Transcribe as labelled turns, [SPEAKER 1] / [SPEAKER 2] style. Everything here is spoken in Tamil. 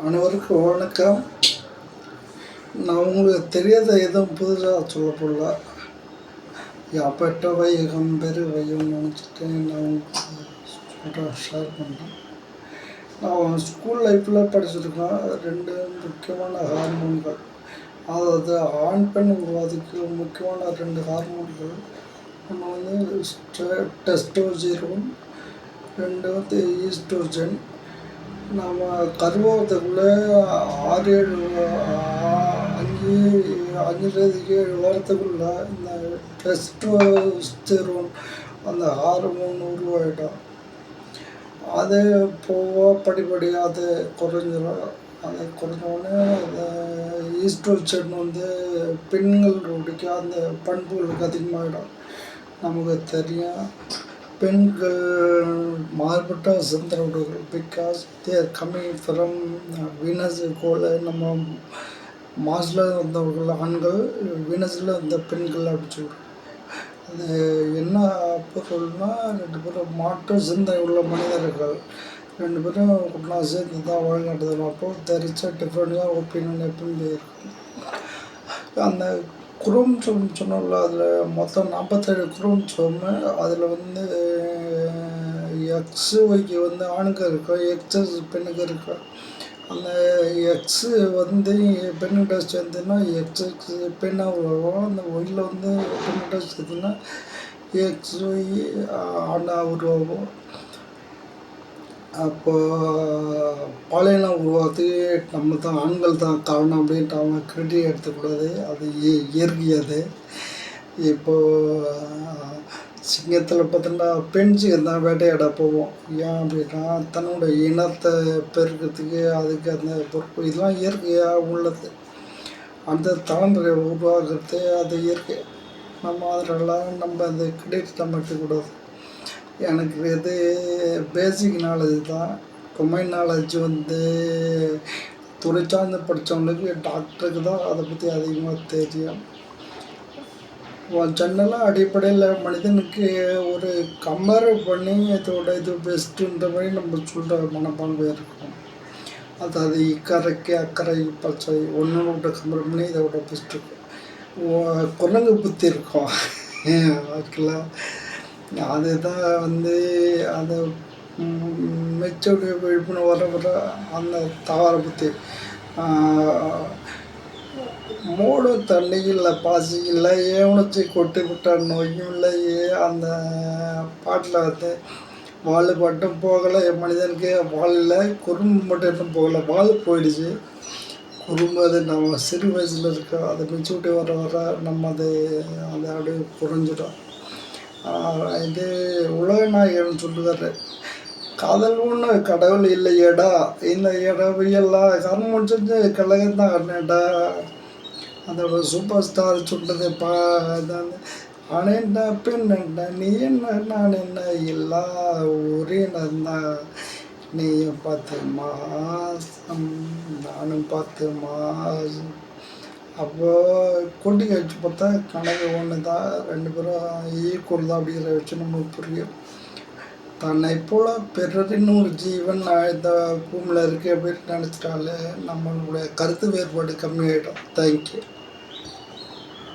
[SPEAKER 1] அனைவருக்கும் வணக்கம். நான் உங்களுக்கு தெரியாத எதுவும் புதுசாக சொல்ல போடல. யாப்பட்ட வையகம் பெரு வையம் நினச்சிட்டு நான் உங்களுக்கு ஷேர் பண்ணுறேன். நான் ஸ்கூல் லைஃப்பில் படிச்சிருக்கேன். 2 முக்கியமான ஹார்மோன்கள், அதாவது ஆண் பெண் உருவாதிக்கு முக்கியமான 2 ஹார்மோன்கள். ஒன்று வந்து டெஸ்டோஸ்டிரோன், 2 வந்து ஈஸ்ட்ரோஜன். நம்ம கருவாகிறதுக்குள்ளே 5-7 வாரத்துக்குள்ள இந்த டெஸ்டோஸ்டிரோன் அந்த ஹார்மோன் உருவாகிடும். அது போக படிப்படியாக அது குறைஞ்சிடும். அது குறைஞ்சோடனே அந்த ஈஸ்ட்ரோஜன் வந்து பெண்களுடைய அந்த பண்புகளுக்கு அதிகமாகிடும். நமக்கு தெரியும், பெண்கள் மாறுபட்ட சிந்தனை உடையவர்கள். Because they're coming from Venus கோளை. நம்ம மாஸில் வந்தவர்கள் ஆண்கள், வீனஸில் வந்த பெண்கள் அப்படின்னு சொல்கிறோம். அது என்ன பொருள்னா, 2 பேரும் மாற்று சிந்தனை உள்ள மனிதர்கள் 2 பேரும் ஒன்றா சேர்ந்து தான் வழிநடத்தணும். அப்போது there is a different opinion எப்பவுமே இருக்கும். அந்த குரோமோசோம் சொன்னோம்ல, அதில் மொத்தம் 47 குரோமோசோம். அதில் வந்து XYக்கு வந்து ஆணுக்கு இருக்கும், XS பெண்ணுக்கு இருக்கும். அந்த எக்ஸு வந்து பெண்ணுகிட்ட சேர்ந்துன்னா XX பெண்ணாக உருவாகும். அந்த ஒயில் வந்து பெண்ணுகிட்ட சேர்த்துன்னா XY ஆணாக உருவாகும். அப்போ பாலினம் உருவாகிறதுக்கு நம்ம தான், ஆண்கள் தான் காரணம் அப்படின்ட்டு அவங்க கிரெடிட் எடுத்துக்கூடாது. அது இயற்கை. இப்போது சிங்கத்தில் பார்த்தோம்னா பெண் சிங்கம் தான் வேட்டையாட போவோம். ஏன் அப்படின்னா, தன்னோட இனத்தை பெருக்கிறதுக்கு அதுக்கு அந்த பொறுப்பு. இதெல்லாம் இயற்கையாக உள்ளது. அந்த தலைமுறை உருவாகிறது அது இயற்கை. நம்ம அதனால நம்ம அந்த கிரெடிட் நம்ம எடுத்துக்கூடாது. எனக்கு எது பேசிக் நாலேஜ் தான். டொமைன் நாலேஜ் வந்து துறை சார்ந்து படித்தவங்களுக்கு, டாக்டருக்கு தான் அதை பற்றி அதிகமாக தெரியும். ஜென்ரலாக அடிப்படையில் மனிதனுக்கு ஒரு கம்பேர் பண்ணி இதோட இது பெஸ்ட்டுன்ற மாதிரி நம்ம சொல்கிற மனப்பான்மை இருக்கும். அதாவது இக்கரைக்கு அக்கறை பச்சை, ஒன்றோட கம்பேர் பண்ணி இதோட பெஸ்ட்டு இருக்கும். குரங்கு புத்தி இருக்கும் ஓகேங்களா. அதுதான் வந்து அந்த மெச்சூரிட்டி விழிப்புணர்வு வர அந்த தவற புத்தி. மூடு தண்ணி இல்லை, பாசி இல்லை, ஏவனச்சி கொட்டி விட்ட நோயும் இல்லையே. அந்த பாட்டில் வந்து வால் மட்டும் போகலை, மனிதனுக்கு வால் இல்லை, குறும்பு மட்டும் இன்னும் போகலை, வால் போயிடுச்சு. குறும்பு அது நம்ம சிறு வயசில் இருக்கோம். அது மெச்சூரிட்டி வர வர நம்ம அது அப்படியே குறைஞ்சிடும். இது உலகநாயகன் சொல்லுவார், காதல் ஒன்று கடவுள் இல்லையடா, இந்த இடவையெல்லாம் கர்மம் செஞ்சு கழகத்தான் அண்ணடா. அதோட சூப்பர் ஸ்டார் சொல்கிறது ஆனேண்டா பெண்ணண்டா, நீ என்ன நான் என்ன எல்லா ஒரே தான், நீயும் 10 மாதம் நானும் 10 மாதம். அப்போது கூட்டி கழிச்சு பார்த்தா கணக்கு ஒன்று தான், 2 பேரும் ஈக்குவல் தான் அப்படிங்கிற வச்சு நம்மளுக்கு புரியும். தன்னை போல் பிறரின் ஒரு ஜீவன் இந்த பூமியில் இருக்குது அப்படின்னு நினச்சிட்டாலே நம்மளுடைய கருத்து வேறுபாடு கம்மியாயிடும். தேங்க்யூ.